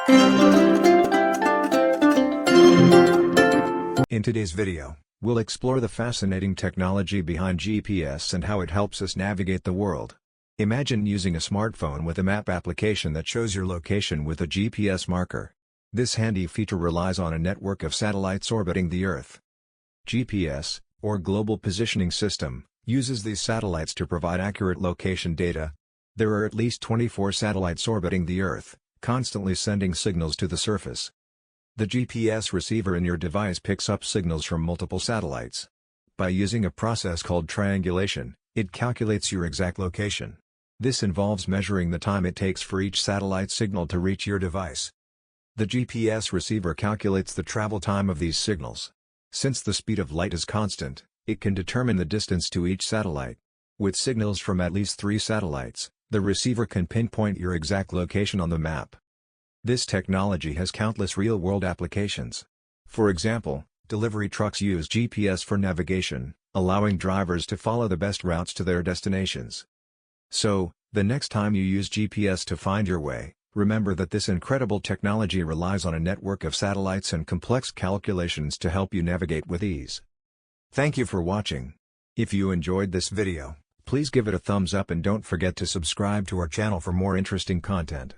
In today's video, we'll explore the fascinating technology behind GPS and how it helps us navigate the world. Imagine using a smartphone with a map application that shows your location with a GPS marker. This handy feature relies on a network of satellites orbiting the Earth. GPS, or Global Positioning System, uses these satellites to provide accurate location data. There are at least 24 satellites orbiting the Earth, constantly sending signals to the surface. The GPS receiver in your device picks up signals from multiple satellites. By using a process called triangulation, it calculates your exact location. This involves measuring the time it takes for each satellite signal to reach your device. The GPS receiver calculates the travel time of these signals. Since the speed of light is constant, it can determine the distance to each satellite. With signals from at least 3 satellites, the receiver can pinpoint your exact location on the map. This technology has countless real-world applications. For example, delivery trucks use GPS for navigation, allowing drivers to follow the best routes to their destinations. So, the next time you use GPS to find your way, remember that this incredible technology relies on a network of satellites and complex calculations to help you navigate with ease. Thank you for watching. If you enjoyed this video, please give it a thumbs up and don't forget to subscribe to our channel for more interesting content.